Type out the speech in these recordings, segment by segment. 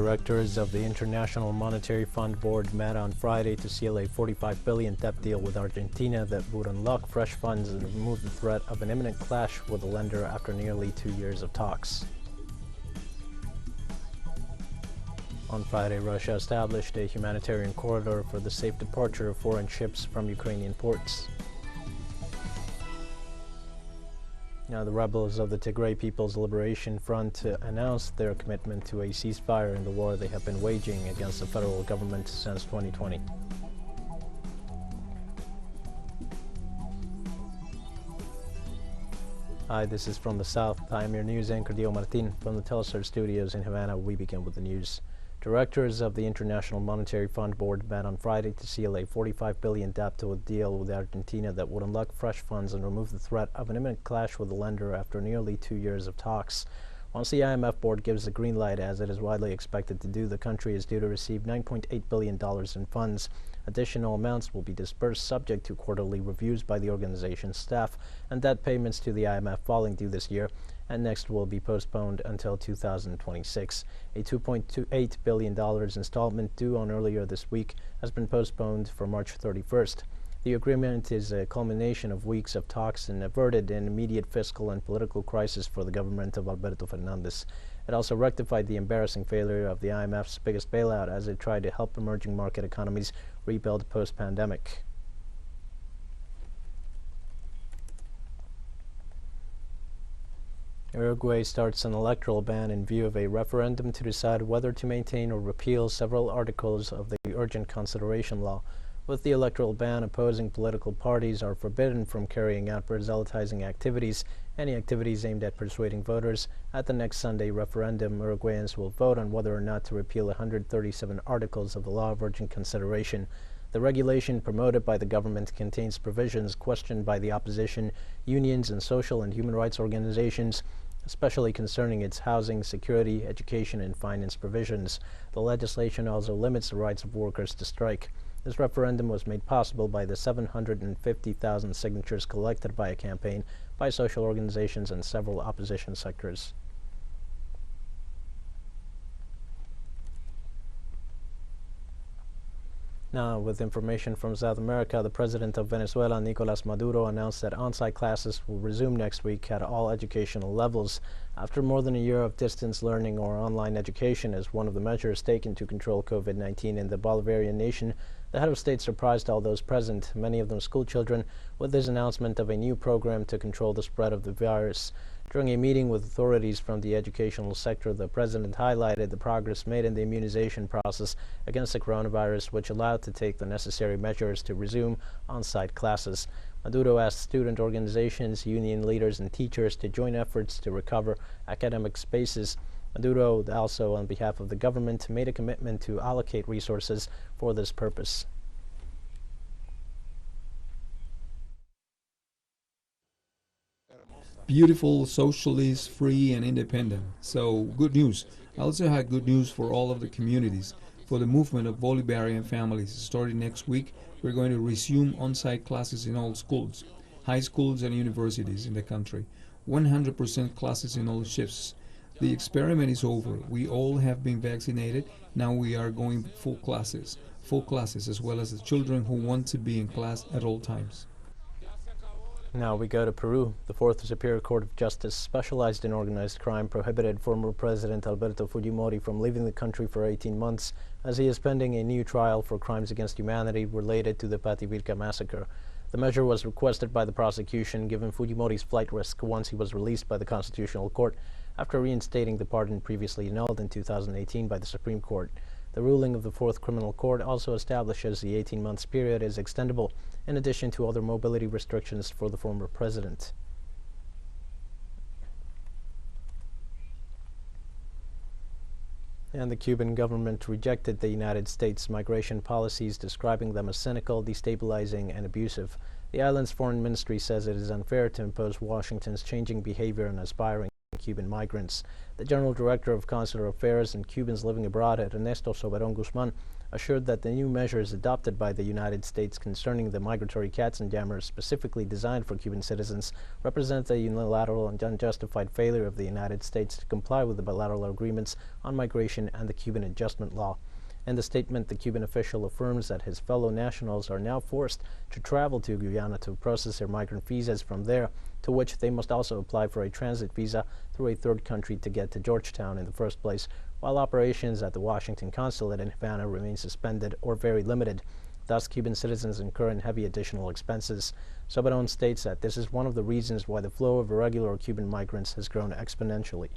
Directors of the International Monetary Fund Board met on Friday to seal a $45 billion debt deal with Argentina that would unlock fresh funds and remove the threat of an imminent clash with the lender after nearly 2 years of talks. On Friday, Russia established a humanitarian corridor for the safe departure of foreign ships from Ukrainian ports. Now, the rebels of the Tigray People's Liberation Front announced their commitment to a ceasefire in the war they have been waging against the federal government since 2020. Hi, this is From the South. I am your news anchor, Dio Martin. From the TeleSUR studios in Havana, we begin with the news. Directors of the International Monetary Fund Board met on Friday to seal a $45 billion debt deal with Argentina that would unlock fresh funds and remove the threat of an imminent clash with the lender after nearly 2 years of talks. Once the IMF board gives the green light, as it is widely expected to do, the country is due to receive $9.8 billion in funds. Additional amounts will be dispersed subject to quarterly reviews by the organization's staff, and debt payments to the IMF falling due this year and next will be postponed until 2026. A $2.28 billion installment due on earlier this week has been postponed for March 31st. The agreement is a culmination of weeks of talks and averted an immediate fiscal and political crisis for the government of Alberto Fujimori. It also rectified the embarrassing failure of the IMF's biggest bailout as it tried to help emerging market economies rebuild post-pandemic. Uruguay starts an electoral ban in view of a referendum to decide whether to maintain or repeal several articles of the urgent consideration law. With the electoral ban, opposing political parties are forbidden from carrying out proselytizing activities, any activities aimed at persuading voters. At the next Sunday referendum, Uruguayans will vote on whether or not to repeal 137 articles of the law of urgent consideration. The regulation promoted by the government contains provisions questioned by the opposition, unions, and social and human rights organizations, especially concerning its housing, security, education, and finance provisions. The legislation also limits the rights of workers to strike. This referendum was made possible by the 750,000 signatures collected by a campaign by social organizations and several opposition sectors. Now, with information from South America, the president of Venezuela, Nicolas Maduro, announced that on-site classes will resume next week at all educational levels. After more than a year of distance learning or online education as one of the measures taken to control COVID-19 in the Bolivarian nation, the head of state surprised all those present, many of them school children, with his announcement of a new program to control the spread of the virus. During a meeting with authorities from the educational sector, the president highlighted the progress made in the immunization process against the coronavirus, which allowed to take the necessary measures to resume on-site classes. Maduro asked student organizations, union leaders, and teachers to join efforts to recover academic spaces. Maduro also, on behalf of the government, made a commitment to allocate resources for this purpose. Beautiful, socialist, free, and independent. So, good news. I also had good news for all of the communities. For the movement of Bolivarian families, starting next week, we're going to resume on-site classes in all schools, high schools and universities in the country. 100% classes in all shifts. The experiment is over. We all have been vaccinated. Now we are going full classes, as well as the children who want to be in class at all times. Now we go to Peru. The Fourth Superior Court of Justice, specialized in organized crime, prohibited former President Alberto Fujimori from leaving the country for 18 months as he is pending a new trial for crimes against humanity related to the Pativilca massacre. The measure was requested by the prosecution given Fujimori's flight risk once he was released by the Constitutional Court after reinstating the pardon previously annulled in 2018 by the Supreme Court. The ruling of the Fourth Criminal Court also establishes the 18-month period is extendable, in addition to other mobility restrictions for the former president. And the Cuban government rejected the United States' migration policies, describing them as cynical, destabilizing, and abusive. The island's foreign ministry says it is unfair to impose Washington's changing behavior on aspiring Cuban migrants. The General Director of Consular Affairs and Cubans Living Abroad, Ernesto Soberon Guzman, assured that the new measures adopted by the United States concerning the migratory cats and jammers specifically designed for Cuban citizens represent a unilateral and unjustified failure of the United States to comply with the bilateral agreements on migration and the Cuban Adjustment Law. In the statement, the Cuban official affirms that his fellow nationals are now forced to travel to Guyana to process their migrant visas from there, to which they must also apply for a transit visa through a third country to get to Georgetown in the first place, while operations at the Washington consulate in Havana remain suspended or very limited. Thus, Cuban citizens incur heavy additional expenses. Soberón states that this is one of the reasons why the flow of irregular Cuban migrants has grown exponentially.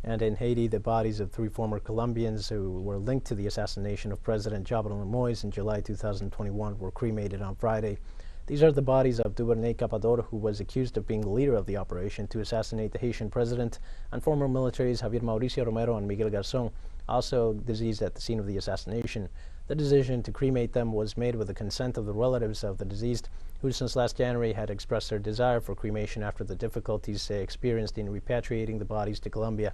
And in Haiti, the bodies of 3 former Colombians who were linked to the assassination of President Jovenel Moïse in July 2021 were cremated on Friday. These are the bodies of Duvernay Capador, who was accused of being the leader of the operation to assassinate the Haitian president, and former militaries Javier Mauricio Romero and Miguel Garzón, also deceased at the scene of the assassination. The decision to cremate them was made with the consent of the relatives of the deceased, who since last January had expressed their desire for cremation after the difficulties they experienced in repatriating the bodies to Colombia.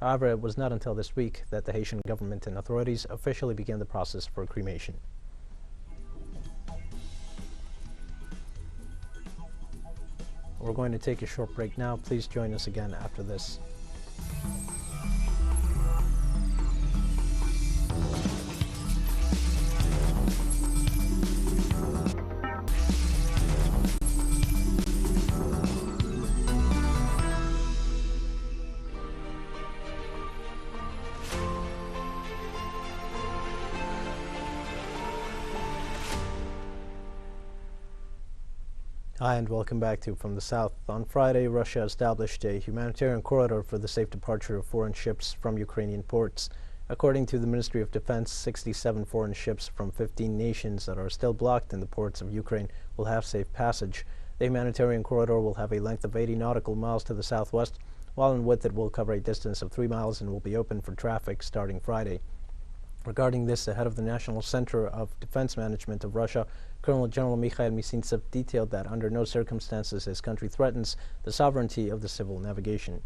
However, it was not until this week that the Haitian government and authorities officially began the process for cremation. We're going to take a short break now. Please join us again after this. Hi, and welcome back to From the South. On Friday, Russia established a humanitarian corridor for the safe departure of foreign ships from Ukrainian ports. According to the Ministry of Defense, 67 foreign ships from 15 nations that are still blocked in the ports of Ukraine will have safe passage. The humanitarian corridor will have a length of 80 nautical miles to the southwest, while in width it will cover a distance of 3 miles and will be open for traffic starting Friday. Regarding this, the head of the National Center of Defense Management of Russia, Colonel General Mikhail Misintsev, detailed that under no circumstances his country threatens the sovereignty of the civil navigation.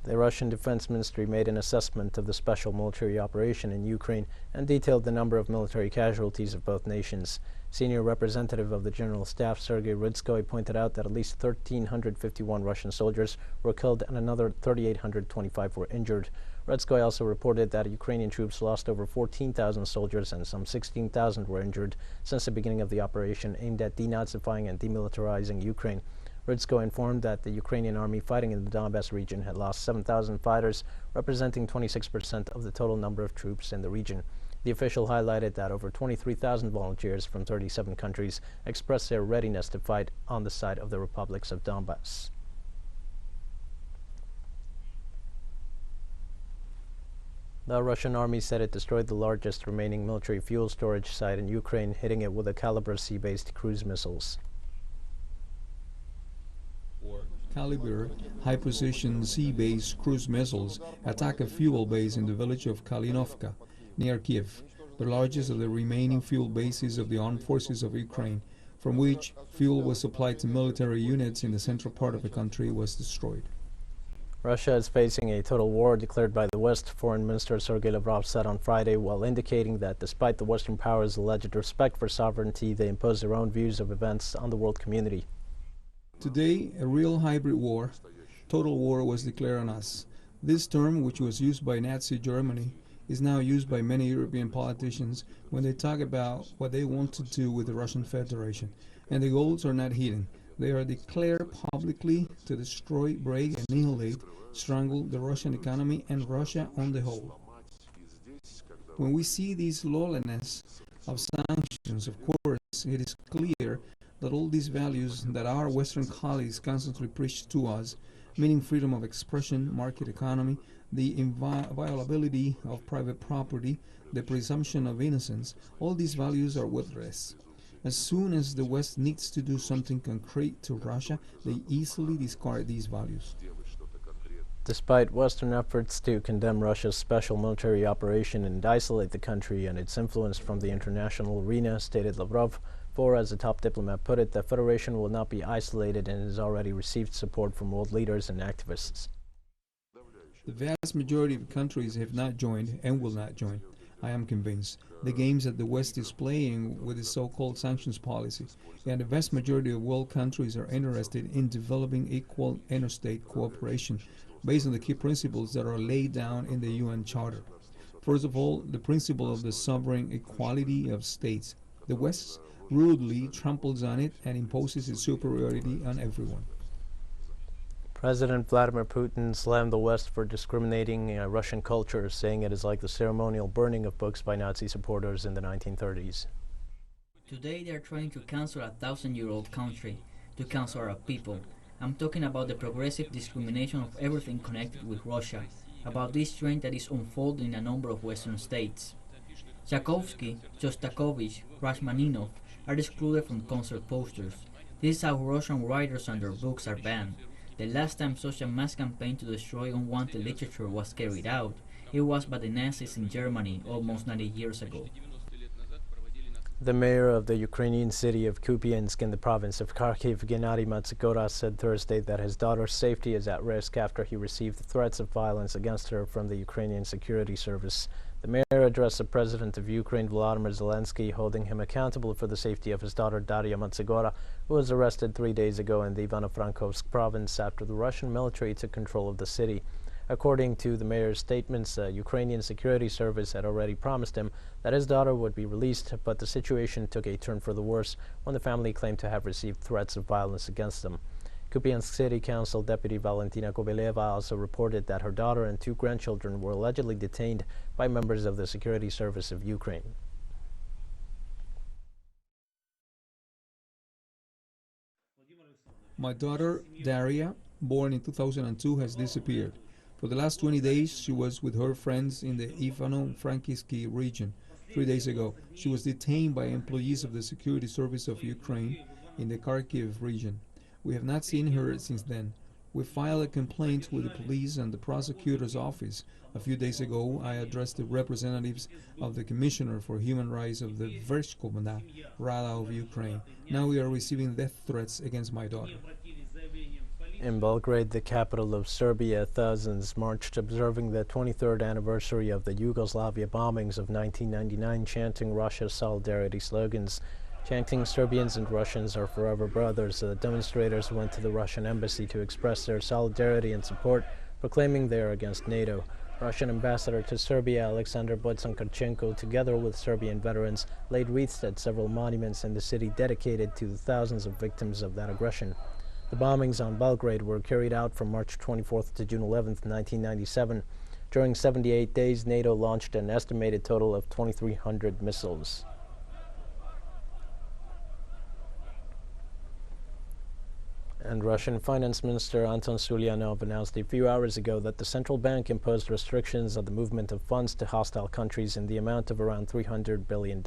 The Russian Defense Ministry made an assessment of the special military operation in Ukraine and detailed the number of military casualties of both nations. Senior representative of the General Staff, Sergei Rudskoy, pointed out that at least 1,351 Russian soldiers were killed and another 3,825 were injured. Rudskoy also reported that Ukrainian troops lost over 14,000 soldiers and some 16,000 were injured since the beginning of the operation aimed at denazifying and demilitarizing Ukraine. Rudskoy informed that the Ukrainian army fighting in the Donbass region had lost 7,000 fighters, representing 26% of the total number of troops in the region. The official highlighted that over 23,000 volunteers from 37 countries expressed their readiness to fight on the side of the republics of Donbass. The Russian army said it destroyed the largest remaining military fuel storage site in Ukraine, hitting it with a Caliber sea-based cruise missiles. Caliber high-precision sea-based cruise missiles attack a fuel base in the village of Kalinovka, near Kiev, the largest of the remaining fuel bases of the armed forces of Ukraine, from which fuel was supplied to military units in the central part of the country, was destroyed. Russia is facing a total war declared by the West, Foreign Minister Sergei Lavrov said on Friday, while indicating that despite the Western powers' alleged respect for sovereignty, they impose their own views of events on the world community. Today, a real hybrid war, total war, was declared on us. This term, which was used by Nazi Germany, is now used by many European politicians when they talk about what they want to do with the Russian Federation. And the goals are not hidden. They are declared publicly to destroy, break, annihilate, strangle the Russian economy and Russia on the whole. When we see this lawlessness of sanctions, of course, it is clear that all these values that our Western colleagues constantly preach to us, meaning freedom of expression, market economy, the inviolability of private property, the presumption of innocence, all these values are worthless. As soon as the West needs to do something concrete to Russia, they easily discard these values. Despite Western efforts to condemn Russia's special military operation and isolate the country and its influence from the international arena, stated Lavrov, for, as the top diplomat put it, the Federation will not be isolated and has already received support from world leaders and activists. The vast majority of countries have not joined and will not join. I am convinced. The games that the West is playing with its so-called sanctions policy, and the vast majority of world countries are interested in developing equal interstate cooperation based on the key principles that are laid down in the UN Charter. First of all, the principle of the sovereign equality of states. The West rudely tramples on it and imposes its superiority on everyone. President Vladimir Putin slammed the West for discriminating Russian culture, saying it is like the ceremonial burning of books by Nazi supporters in the 1930s. Today they are trying to cancel a 1,000-year-old country, to cancel our people. I'm talking about the progressive discrimination of everything connected with Russia, about this trend that is unfolding in a number of Western states. Tchaikovsky, Shostakovich, Rachmaninoff are excluded from concert posters. This is how Russian writers and their books are banned. The last time such a mass campaign to destroy unwanted literature was carried out, it was by the Nazis in Germany almost 90 years ago. The mayor of the Ukrainian city of Kupiansk in the province of Kharkiv, Gennady Matsukora, said Thursday that his daughter's safety is at risk after he received threats of violence against her from the Ukrainian Security Service. The mayor addressed the president of Ukraine, Volodymyr Zelensky, holding him accountable for the safety of his daughter, Daria Matsukora, who was arrested 3 days ago in the Ivano-Frankivsk province after the Russian military took control of the city. According to the mayor's statements, the Ukrainian Security Service had already promised him that his daughter would be released, but the situation took a turn for the worse when the family claimed to have received threats of violence against them. Kupiansk City Council Deputy Valentina Kovaleva also reported that her daughter and 2 grandchildren were allegedly detained by members of the Security Service of Ukraine. My daughter, Daria, born in 2002, has disappeared. For the last 20 days, she was with her friends in the Ivano-Frankivsk region. 3 days ago, she was detained by employees of the Security Service of Ukraine in the Kharkiv region. We have not seen her since then. We filed a complaint with the police and the prosecutor's office. A few days ago, I addressed the representatives of the Commissioner for Human Rights of the Verkhovna Rada of Ukraine. Now we are receiving death threats against my daughter. In Belgrade, the capital of Serbia, thousands marched observing the 23rd anniversary of the Yugoslavia bombings of 1999, chanting Russia's solidarity slogans. Chanting "Serbians and Russians are forever brothers," the demonstrators went to the Russian embassy to express their solidarity and support, proclaiming they are against NATO. Russian ambassador to Serbia, Alexander Boytsankarchenko, together with Serbian veterans, laid wreaths at several monuments in the city dedicated to the thousands of victims of that aggression. The bombings on Belgrade were carried out from March 24th to June 11th, 1997. During 78 days, NATO launched an estimated total of 2,300 missiles. And Russian Finance Minister Anton Sulyanov announced a few hours ago that the central bank imposed restrictions on the movement of funds to hostile countries in the amount of around $300 billion.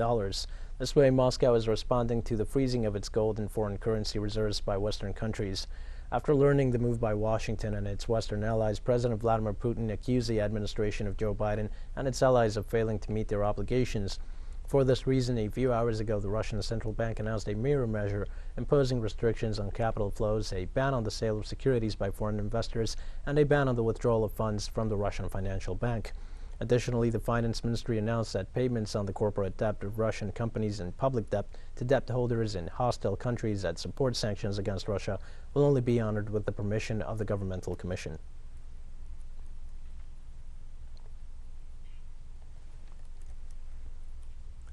This way, Moscow is responding to the freezing of its gold and foreign currency reserves by Western countries. After learning the move by Washington and its Western allies, President Vladimir Putin accused the administration of Joe Biden and its allies of failing to meet their obligations. For this reason, a few hours ago, the Russian central bank announced a mirror measure imposing restrictions on capital flows, a ban on the sale of securities by foreign investors, and a ban on the withdrawal of funds from the Russian Financial Bank. Additionally, the Finance Ministry announced that payments on the corporate debt of Russian companies and public debt to debt holders in hostile countries that support sanctions against Russia will only be honored with the permission of the Governmental Commission.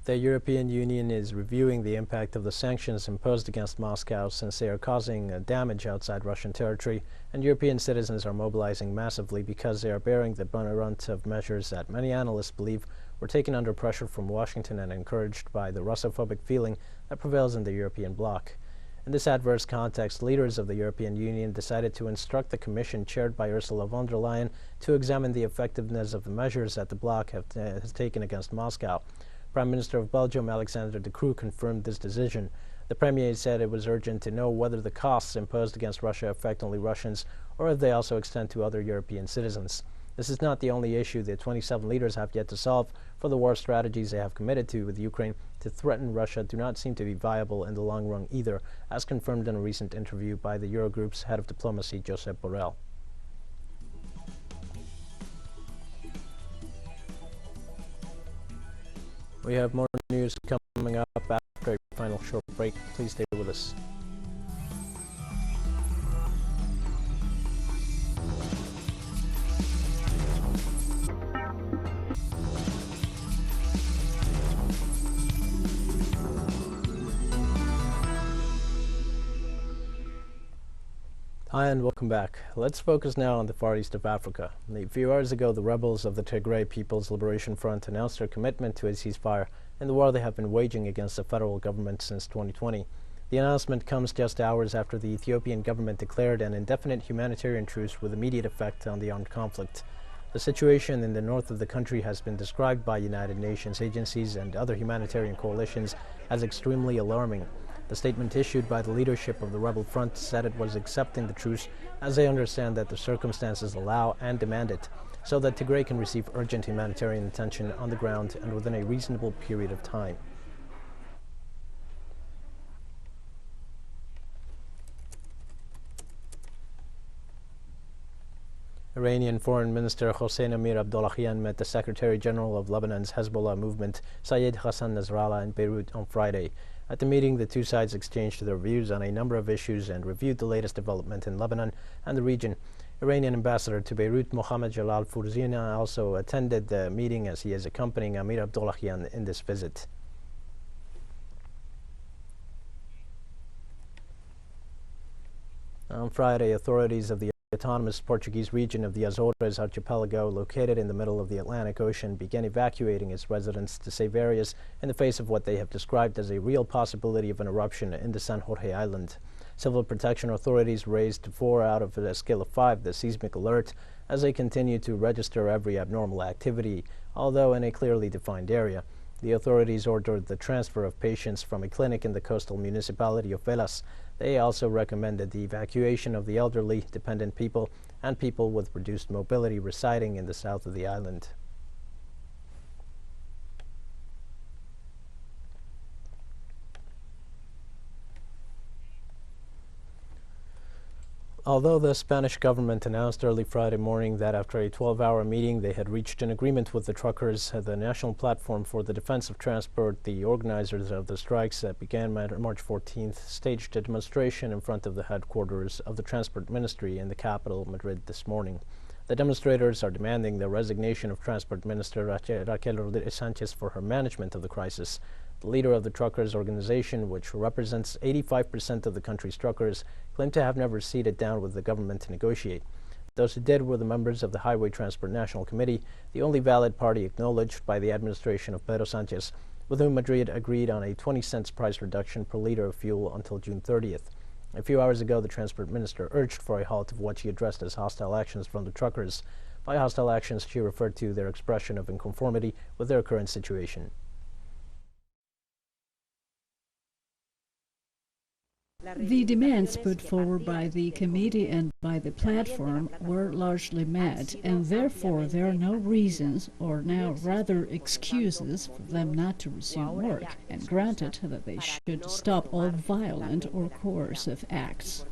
The European Union is reviewing the impact of the sanctions imposed against Moscow since they are causing damage outside Russian territory, and European citizens are mobilizing massively because they are bearing the brunt of measures that many analysts believe were taken under pressure from Washington and encouraged by the Russophobic feeling that prevails in the European bloc. In this adverse context, leaders of the European Union decided to instruct the Commission chaired by Ursula von der Leyen to examine the effectiveness of the measures that the bloc has taken against Moscow. Prime Minister of Belgium, Alexander De Croo, confirmed this decision. The premier said it was urgent to know whether the costs imposed against Russia affect only Russians or if they also extend to other European citizens. This is not the only issue the 27 leaders have yet to solve, for the war strategies they have committed to with Ukraine to threaten Russia do not seem to be viable in the long run either, as confirmed in a recent interview by the Eurogroup's head of diplomacy, Josep Borrell. We have more news coming up after a final short break. Please stay with us. Hi and welcome back. Let's focus now on the far east of Africa. A few hours ago, the rebels of the Tigray People's Liberation Front announced their commitment to a ceasefire in the war they have been waging against the federal government since 2020. The announcement comes just hours after the Ethiopian government declared an indefinite humanitarian truce with immediate effect on the armed conflict. The situation in the north of the country has been described by United Nations agencies and other humanitarian coalitions as extremely alarming. The statement issued by the leadership of the rebel front said it was accepting the truce as they understand that the circumstances allow and demand it, so that Tigray can receive urgent humanitarian attention on the ground and within a reasonable period of time. Iranian Foreign Minister Hossein Amir-Abdollahian met the Secretary General of Lebanon's Hezbollah movement, Sayed Hassan Nasrallah, in Beirut on Friday. At the meeting, the two sides exchanged their views on a number of issues and reviewed the latest development in Lebanon and the region. Iranian ambassador to Beirut, Mohammad Jalal Fourzina, also attended the meeting as he is accompanying Amir-Abdollahian in this visit. On Friday, authorities of the autonomous Portuguese region of the Azores archipelago, located in the middle of the Atlantic Ocean, began evacuating its residents to save areas in the face of what they have described as a real possibility of an eruption in the San Jorge Island. Civil protection authorities raised to 4 out of a scale of 5 the seismic alert as they continue to register every abnormal activity, although in a clearly defined area. The authorities ordered the transfer of patients from a clinic in the coastal municipality of Velas. They also recommended the evacuation of the elderly, dependent people, and people with reduced mobility residing in the south of the island. Although the Spanish government announced early Friday morning that after a 12-hour meeting they had reached an agreement with the truckers, the National Platform for the Defense of Transport, the organizers of the strikes that began March 14th, staged a demonstration in front of the headquarters of the Transport Ministry in the capital, Madrid, this morning. The demonstrators are demanding the resignation of Transport Minister Raquel Rodríguez Sánchez for her management of the crisis. The leader of the truckers' organization, which represents 85% of the country's truckers, claimed to have never seated down with the government to negotiate. Those who did were the members of the Highway Transport National Committee, the only valid party acknowledged by the administration of Pedro Sánchez, with whom Madrid agreed on a 20-cent price reduction per liter of fuel until June 30th. A few hours ago, the transport minister urged for a halt of what she addressed as hostile actions from the truckers. By hostile actions, she referred to their expression of inconformity with their current situation. The demands put forward by the committee and by the platform were largely met, and therefore there are no reasons, or now rather excuses, for them not to resume work, and granted that they should stop all violent or coercive acts.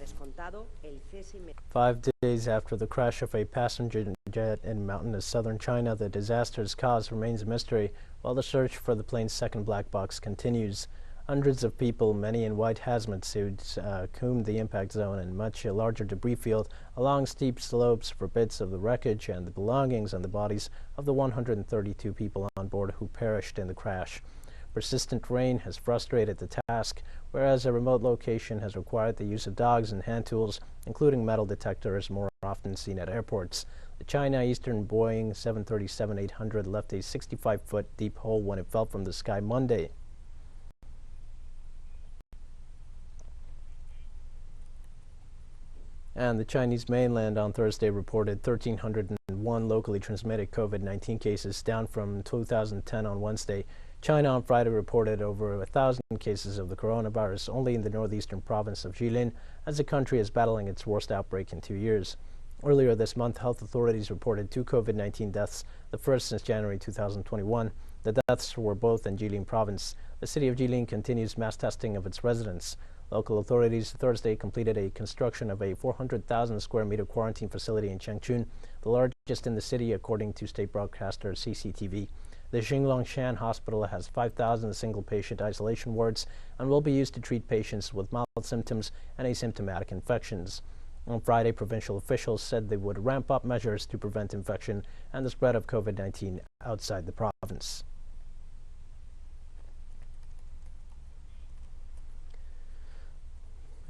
5 days after the crash of a passenger jet in mountainous southern China, the disaster's cause remains a mystery, while the search for the plane's second black box continues. Hundreds of people, many in white hazmat suits, combed the impact zone and much larger debris field along steep slopes for bits of the wreckage and the belongings and the bodies of the 132 people on board who perished in the crash. Persistent rain has frustrated the task, whereas a remote location has required the use of dogs and hand tools, including metal detectors more often seen at airports. The China Eastern Boeing 737-800 left a 65-foot deep hole when it fell from the sky Monday. And the Chinese mainland on Thursday reported 1,301 locally transmitted COVID-19 cases, down from 2010 on Wednesday. China on Friday reported over 1,000 cases of the coronavirus only in the northeastern province of Jilin, as the country is battling its worst outbreak in 2 years. Earlier this month, health authorities reported 2 COVID-19 deaths, the first since January 2021. The deaths were both in Jilin province. The city of Jilin continues mass testing of its residents. Local authorities Thursday completed a construction of a 400,000 square meter quarantine facility in Changchun, the largest in the city according to state broadcaster CCTV. The Xinglongshan Hospital has 5,000 single-patient isolation wards and will be used to treat patients with mild symptoms and asymptomatic infections. On Friday, provincial officials said they would ramp up measures to prevent infection and the spread of COVID-19 outside the province.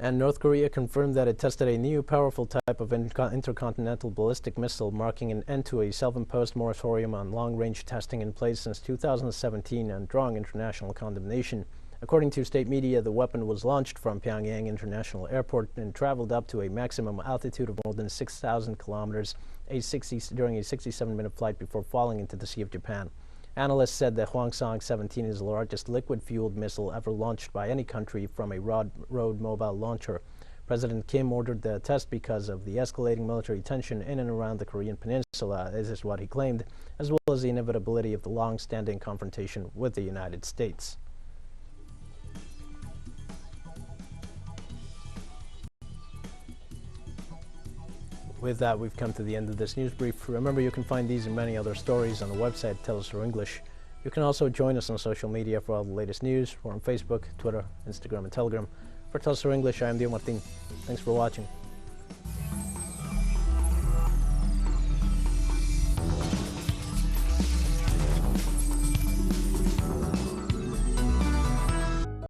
And North Korea confirmed that it tested a new powerful type of intercontinental ballistic missile, marking an end to a self-imposed moratorium on long-range testing in place since 2017 and drawing international condemnation. According to state media, the weapon was launched from Pyongyang International Airport and traveled up to a maximum altitude of more than 6,000 kilometers during a 67-minute flight before falling into the Sea of Japan. Analysts said the Hwasong-17 is the largest liquid-fueled missile ever launched by any country from a road mobile launcher. President Kim ordered the test because of the escalating military tension in and around the Korean peninsula, this is what he claimed, as well as the inevitability of the long-standing confrontation with the United States. With that, we've come to the end of this news brief. Remember, you can find these and many other stories on the website TeleSUR English. You can also join us on social media for all the latest news. We're on Facebook, Twitter, Instagram, and Telegram. For TeleSUR English, I am Dio Martin. Thanks for watching.